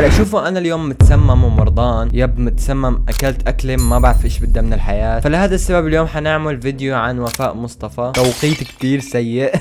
هلا شوفوا انا اليوم متسمم ومرضان، متسمم، اكلت اكله ما بعرف ايش بدها من الحياه، فلهذا السبب اليوم حنعمل فيديو عن وفاء مصطفى. توقيت كتير سيء.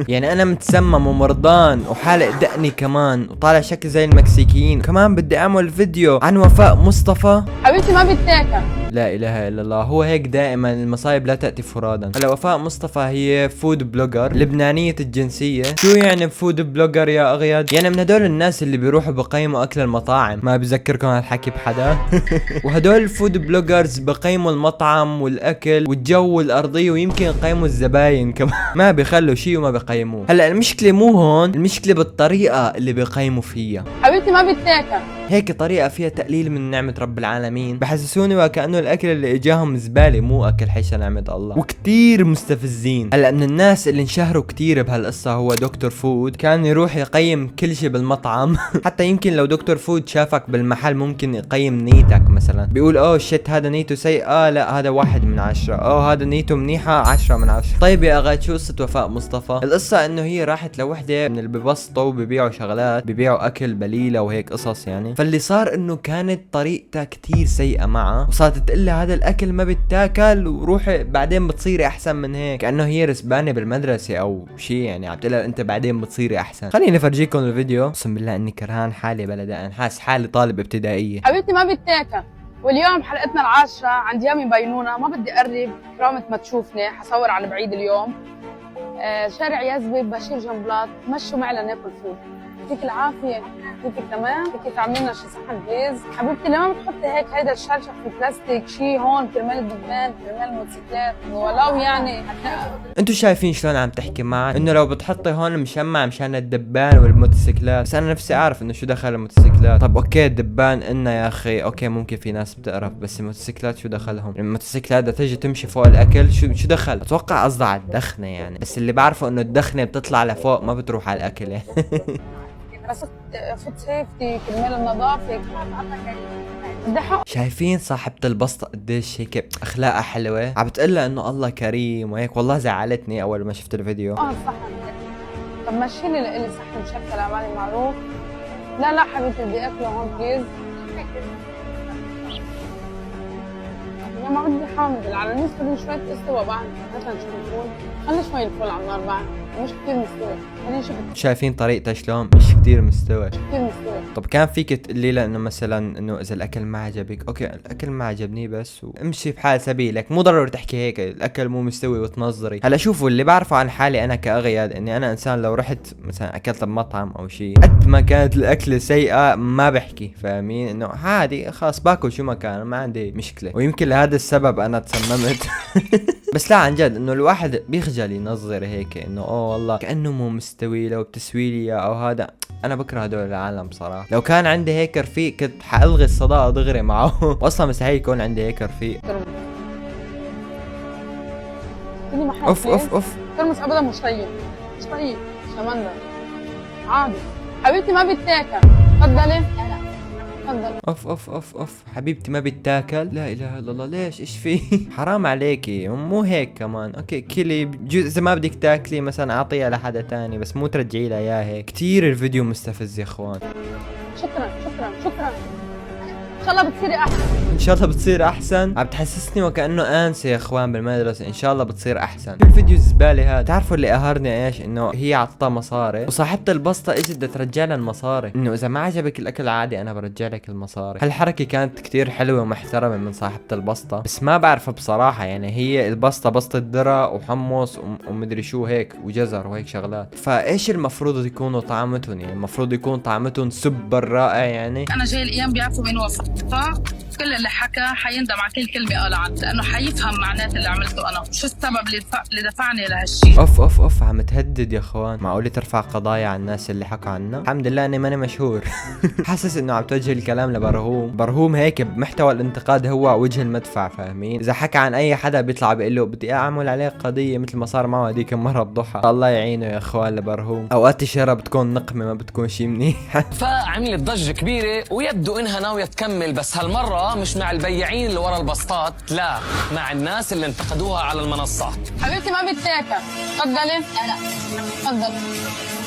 يعني انا متسمم ومرضان وحالق دقني كمان وطالع شكل زي المكسيكيين، كمان بدي اعمل فيديو عن وفاء مصطفى. حبيبتي ما بتاكل. لا اله الا الله، هو هيك دائما، المصايب لا تأتي فرادا. هلا وفاء مصطفى هي فود بلوجر لبنانية الجنسية. شو يعني فود بلوجر يا اغياد؟ يعني من هدول الناس اللي بيروحوا بقيموا اكل المطاعم، ما بذكركم هالحكي بحدا. وهدول الفود بلوجرز بقيموا المطعم والاكل والجو والارضية، ويمكن يقيموا الزباين كمان. ما بيخلوا شيء وما بيقيموه. هلا المشكلة مو هون، المشكلة بالطريقة اللي بيقيموا فيها. حبيبتي ما بتاكل. هيك طريقة فيها تقليل من نعمة رب العالمين، بحسسوني وكأنه الأكل اللي إجاهم زبالة، مو أكل حيشة نعمة الله. وكتير مستفزين. هلا من الناس اللي انشهروا كتير بهالقصة هو دكتور فود، كان يروح يقيم كل شيء بالمطعم. حتى يمكن لو دكتور فود شافك بالمحل ممكن يقيم نيتك، مثلا بيقول اوه شيت هذا نيته سيء، لا هذا 1 من 10، هذا نيته منيحة 10 من 10. طيب يا أغاد، شو قصة وفاء مصطفى؟ القصة إنه هي راحت لوحدة من اللي ببسطوا وبيبيعوا شغلات، بيبيعوا أكل بليلة وهيك قصص يعني. فاللي صار انه كانت طريقتها كتير سيئة معها، وصارت تقول لها هذا الاكل ما بتاكل وروحي بعدين بتصيري احسن من هيك، كأنه هي رسبانة بالمدرسة او شيء يعني، عم تقول لها انت بعدين بتصيري احسن. خليني افرجيكم الفيديو. اقسم بالله اني كرهان حالي بلا، انا حاسس حالي طالب ابتدائية. حبيبتي ما بتاكل. واليوم حلقتنا العاشرة عند يامي بينونة، ما بدي اقرب كرامة ما تشوفني، حصور عن بعيد اليوم. شارع يزبي بشير جنبلاط، مشوا معنا ناكل فول. يعطيك العافية، كيفك تمام؟ كيف عاملين لنا شي صحن بيز؟ حبيبتي لما بتحطي هيك هيدا الشلشق في بلاستيك شي هون كرمال الدبان كرمال الموتوسيكلات، ولو يعني انتوا شايفين شلون عم تحكي معي؟ انه لو بتحطي هون مشمع مشان الدبان والموتوسيكلات، بس انا نفسي اعرف انه شو دخل الموتوسيكلات. طب اوكي الدبان انه يا اخي اوكي ممكن في ناس بتقرف، بس الموتوسيكلات شو دخلهم؟ الموتوسيكلات بدها تجي تمشي فوق الاكل، شو دخل؟ اتوقع قصدها على الدخنة يعني، بس اللي بعرفه انه الدخنة بتطلع لفوق ما بتروح على الاكل يعني. بس فوت سيفتي كرمال النظافة. شايفين صاحبة البسطة قديش هيك اخلاقها حلوة، عم بتقلها انه الله كريم وهيك. والله زعلتني اول ما شفت الفيديو. صحن. طب مشي لي لإلي صحن مشكل عمالي معروف. لا حبيبتي بدي اكله هون بليز. يا ما بدي حامض على النسبة دي شوية استوى بعد، مثلا شو بتقول؟ خلي شوي الفول على النار بعد، مش كتير مستوي. خليني شوف. شايفين طريقتها شلون؟ مش كتير مستوى. كتير مستوي. طب كان فيك تقولي لها انه مثلا انه اذا الاكل ما عجبك، اوكي الاكل ما عجبني بس وامشي بحال سبيلك، مو ضروري تحكي هيك الاكل مو مستوي وتنظري. هلا شوفوا اللي بعرفه عن حالي انا كاغياد، اني انا انسان لو رحت مثلا اكلت بمطعم او شيء قد ما كانت الاكله سيئه ما بحكي، فاهمين؟ انه عادي خلاص باكل شو ما كان، ما عندي مشكله. ويمكن لهذا السبب انا تسممت. بس لا عن جد انه الواحد بيخجل ينظر هيك انه والله كانه مو مستوي لو بتسوي لي او هذا. انا بكره هدول العالم بصراحه. لو كان عندي هيك رفيق كنت حالغي الصداقه دغري معه. واصلا مستحيل يكون عندي هيك رفيق. اوف ترمس ابدا مش طيب شمندر عادي. حبيبتي ما بتاكل. تفضلي. اوف حبيبتي ما بتاكل. لا اله الا الله، ليش ايش في؟ حرام عليكي، مو هيك كمان. اوكي كلي بجوز اذا ما بدك تاكلي مثلا اعطيها لحدا تاني، بس مو ترجعي لها اياها هيك. كثير الفيديو مستفز يا اخوان. شكرا ان شاء الله بتصيري احسن. ان شاء الله بتصير احسن. عم تحسسني وكانه انسه يا اخوان بالمدرسه. ان شاء الله بتصير احسن. الفيديو الزباله هذا، تعرفوا اللي قهرني ايش؟ انه هي عطتها مصاري وصاحبه البسطه اجت بدها ترجع لها المصاري، انه اذا ما عجبك الاكل عادي انا برجع لك المصاري. هالحركه كانت كتير حلوه ومحترمه من صاحبه البسطه، بس ما بعرف بصراحه يعني. هي البسطه بسطه ذره وحمص ومدري شو هيك وجزر وهيك شغلات، فايش المفروض يكونوا طعمتهم؟ يعني المفروض يكون طعمتهم سوبر رائع يعني. انا جاي الايام بيعرفوا مين وفاء، كل اللي حكى حيندم على كل كلمه قالها عنه، لانه حيفهم معنات اللي عملته انا، شو السبب اللي دفعني لهالشيء. اوف عم تهدد يا اخوان. معقولة ترفع قضايا على الناس اللي حكوا عنا؟ الحمد لله اني ماني مشهور. حاسس انه عم توجه الكلام برهوم هيك بمحتوى الانتقاد، هو وجه المدفع، فاهمين؟ اذا حكى عن اي حدا بيطلع بيقول له بدي اعمل عليه قضيه مثل ما صار معه هذيك المره بضحى. الله يعينه يا اخوان لبرهوم. اوقات الشهره بتكون نقمه ما بتكون شيء منيح. فعملت ضجه كبيره ويبدو انها ناويه تكمل، بس هالمره مش مع البياعين اللي ورا البسطات، لا مع الناس اللي انتقدوها على المنصات. حبيبتي ما بتاكل. تفضلي. لا تفضلي.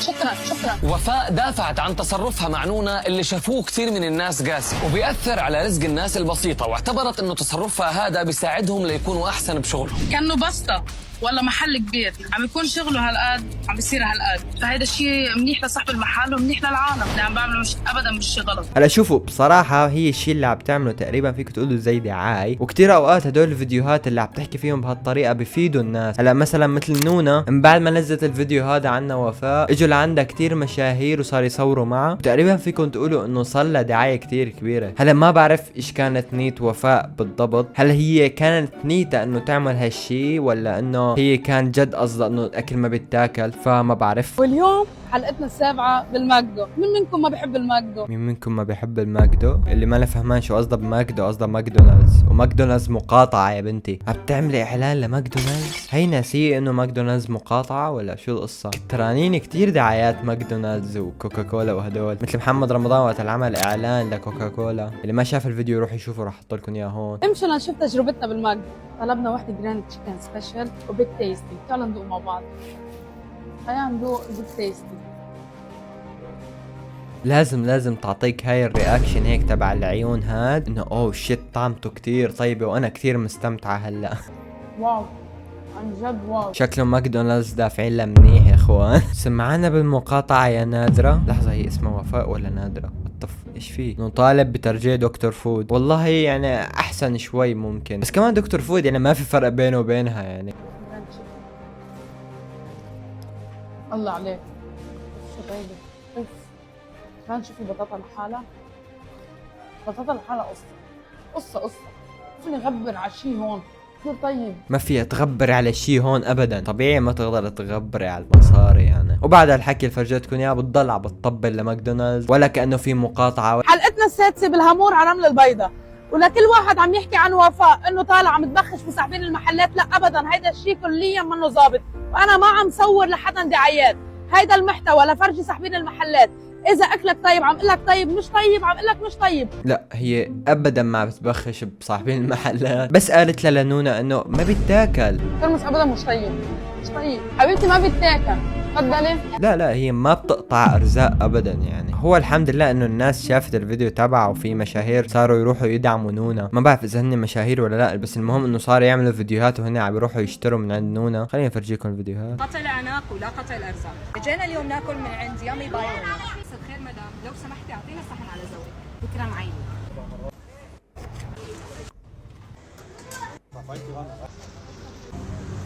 شكرا. وفاء دافعت عن تصرفها مع نونا اللي شافوه كثير من الناس قاسي وبيأثر على رزق الناس البسيطة، واعتبرت انه تصرفها هذا بيساعدهم ليكونوا احسن بشغلهم. كأنه بسطة ولا محل كبير عم يكون شغله هالقد عم بيصير هالقد، فهيدا الشيء منيح لصاحب المحل ومنيح للعالم اللي عم بعمله مش ابدا مش شيء غلط. هلا شوفوا بصراحة هي الشيء اللي عم تعمله تقريبا فيك تقولوا زي دعاية، وكتير اوقات هدول الفيديوهات اللي عم تحكي فيهم بهالطريقة بفيدوا الناس. هلا مثلا مثل نونا من بعد ما نزلت الفيديو هذا عنا وفاء اجوا لعندها كتير مشاهير وصار يصوروا معها، وتقريبا فيكم تقولوا انه صار لها دعاية كتير كبيرة. هلا ما بعرف ايش كانت نية وفاء بالضبط، هل هي كانت نيتها انه تعمل هالشي ولا انه هي كان جد قصدها انه الاكل ما بيتاكل، فما بعرف. واليوم حلقتنا السابعة بالماكدو. مين منكم ما بيحب الماكدو؟ مين منكم ما بيحب الماكدو؟ اللي ما له فهمان شو قصدها بماكدو قصدها ماكدونالدز، وماكدونالدز مقاطعة يا بنتي. عم تعملي اعلان لماكدونالدز؟ هي ناسية انه ماكدونالدز مقاطعة ولا شو القصة؟ ترانيني كتير دعايات ماكدونالدز وكوكا كولا وهدول، مثل محمد رمضان وقت العمل اعلان لكوكا كولا. اللي ما شاف الفيديو يروح يشوفه، راح احط لكم اياه هون. امشوا لنشوف تجربتنا بالماكدو. طلبنا واحدة جراند تشيكن سبيشال وبيج تيستي. تعالوا ندوق مع بعض. خلينا ندوق البيج تيستي. لازم تعطيك هاي الرياكشن هيك تبع العيون هاد، انه اوه شيت طعمته كتير طيبة وانا كتير مستمتعة هلا. واو عن جد واو. شكله ماكدونالدز دافعين لها منيح يا اخوان. سمعنا بالمقاطعة يا نادرة. لحظة، هي اسمها وفاء ولا نادرة؟ ايش فيه؟ نطالب بترجيع دكتور فود. والله يعني احسن شوي ممكن، بس كمان دكتور فود يعني ما في فرق بينه وبينها يعني. الله عليك شو طيبة. اوف كمان شوفي بطاطا لحالها. بطاطا لحالها قصة فيني غبر على شي هون كثير طيب. ما فيها تغبري على شي هون ابدا، طبيعي ما تقدر تغبري على المصاري يعني. وبعد الحكي اللي فرجيتكم اياه بتضل عم بتطبل لماكدونالدز ولا كانه في مقاطعه. حلقتنا السادسة بالهامور على رمل البيضاء، ولكل واحد عم يحكي عن وفاء انه طالع عم تبخش بصاحبين المحلات. لا ابدا، هيدا الشيء كليا منه ظابط، وانا ما عم صور لحدا دعايات. هيدا المحتوى لفرجي صاحبين المحلات. اذا اكلك طيب عم اقول لك طيب، مش طيب عم اقول لك مش طيب. لا هي ابدا ما بتبخش بصاحبين المحلات، بس قالت لنونا انه ما بيتاكل. ترمس ابدا مش طيب حبيبتي، ما بيتاكل. تفضلي. لا هي ما بتقطع ارزاق ابدا يعني. هو الحمد لله انه الناس شافت الفيديو تبعه وفي مشاهير صاروا يروحوا يدعموا نونا. ما بعرف اذا هن مشاهير ولا لا، بس المهم انه صار يعملوا فيديوهات وهن عم يروحوا يشتروا من عند نونا. خليني افرجيكم الفيديوهات. قطع العناق ولا قطع الارزاق. اجينا اليوم ناكل من عند يامي بايونا. مساء الخير مدام، لو سمحتي اعطينا صحن على ذوقك. بكره معيني.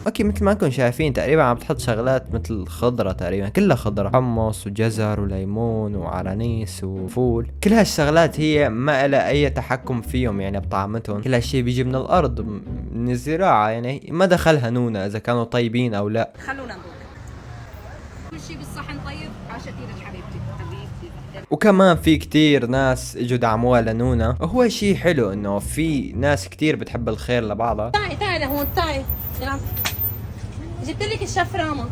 اوكي مثل ما انكم شايفين تقريبا عم تحط شغلات مثل خضرة، تقريبا كلها خضرة، حمص وجزر وليمون وعرانيس وفول. كل هالشغلات هي ما لها اي تحكم فيهم يعني بطعمتهم. كل هالشي بيجي من الارض من الزراعة يعني. ما دخلها نونا اذا كانوا طيبين او لا. خلونا نذوق. كل شيء بالصحن طيب. عاشتينك حبيبتي. وكمان في كتير ناس اجوا دعموها لنونا، وهو شيء حلو انه في ناس كتير بتحب الخير لبعضها. تعي لهون تعي. جبت لك الشيف راما.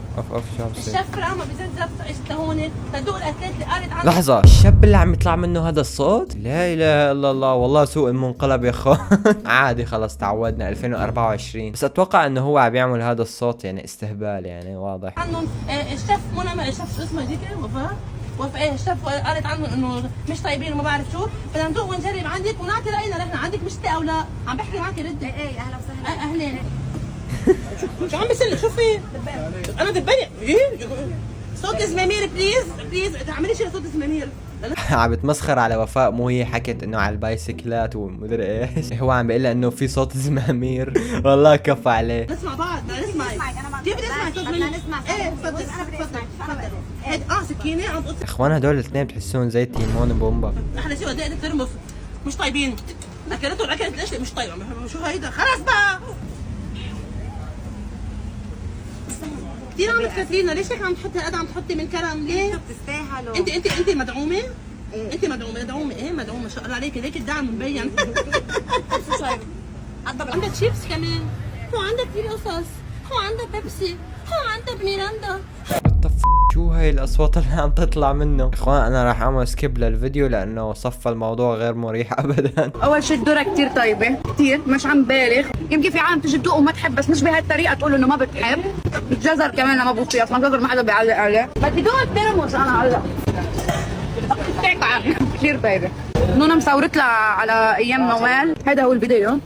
شو عم بصير؟ الشيف راما بزنزف اجت لهون تدوق الاكلات اللي قالت عنها. لحظة، الشاب اللي عم يطلع منه هذا الصوت؟ لا اله الا الله، والله سوء المنقلب يا اخو. عادي خلص تعودنا 2024. بس اتوقع انه هو عم يعمل هذا الصوت يعني استهبال يعني واضح. عنهم الشيف منى، الشيف شو اسمه هذيك وفاء ايه الشيف قالت عنه انه مش طيبين وما بعرف شو. بدنا ندوق ونجرب عندك ونعطي راينا نحن. عندك مشتي او لا؟ عم بحكي معك ردي. ايه اهلا وسهلا. اهلين. شو عم بيصير؟ شو في؟ انا دباني ايه؟ صوت زمامير بليز اعملي شي صوت زمامير. عم بتمسخر على وفاء، مو هي حكت انه على البايسكلات ومدري ايش. هو عم بيقول انه في صوت زمامير. والله كفى عليه. نسمع بعض. نسمعك. كيف بدي اسمعك صوت مني؟ ايه تفضل. سكينه عم تقص. اخوان هدول الاثنين بتحسون زي تيمون وبومبا. احلى شيء قد ترمف مش طيبين. اكلته الاكلت ليش مش طيبه؟ شو هيدا؟ خلص بقى. كثير عم تكثرينا. ليش هيك عم تحطي هالقد؟ عم تحطي من كرم ليه؟ انتوا بتستاهلوا. انت مدعومه؟ انت مدعومه. ايه مدعومه ما شاء الله عليك. ليك الدعم مبين. عندك شيبس كمان. هو عندك كثير قصص. هو عندك بيبسي. هو عندك ميراندا. شو هاي الاصوات اللي عم تطلع منه؟ اخوان انا راح اعمل سكيب للفيديو لانه صف الموضوع غير مريح ابدا. اول شيء الذره كثير طيبه كثير، مش عم بالغ. يمكن في عالم تجي تدوق وما تحب، بس مش بهالطريقه تقول انه ما بتحب. الجزر كمان ما بوصي اصلا، الجزر ما حدا بيعلق عليه. بدي دوق الترمس انا هلا. كثير طيبه. نونا مصورت لها على ايام نوال، هذا هو الفيديو.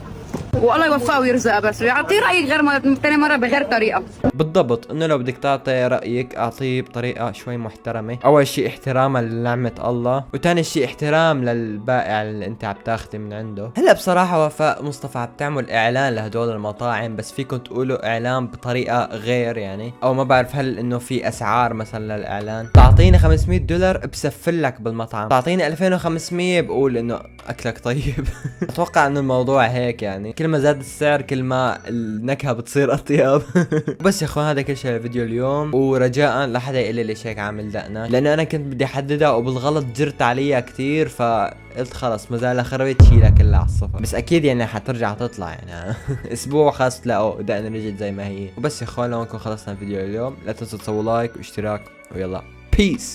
والله يوفقها ويرزقها، بس يعطيه رايك غير ثاني مره بغير طريقه. بالضبط، انه لو بدك تعطي رايك اعطيه بطريقه شوي محترمه. اول شيء احتراما لنعمه الله، وثاني شيء احترام للبائع اللي انت عم تاخذي من عنده. هلا بصراحه وفاء مصطفى عم تعمل اعلان لهدول المطاعم، بس فيكم تقولوا اعلان بطريقه غير يعني، او ما بعرف هل انه في اسعار مثلا للاعلان. تعطيني $500 بسفلك بالمطعم، تعطيني 2500 بقول انه اكلك طيب. اتوقع انه الموضوع هيك يعني، كل ما زاد السعر كل ما النكهه بتصير اطيب. بس يا اخوان هذا كل شيء للفيديو اليوم، ورجاء لا حدا يقول لي ليش هيك عامل دقنا، لانه انا كنت بدي احددها وبالغلط جرت عليها كثير، فقلت خلص ما زال خربت شيلها كلها على الصفر. بس اكيد يعني حترجع تطلع يعني. اسبوع خلاص تلاقوا دقنا رجعت زي ما هي. وبس يا اخوان لو نكون خلصنا الفيديو اليوم، لا تنسوا تسووا لايك واشتراك، ويلا بيس.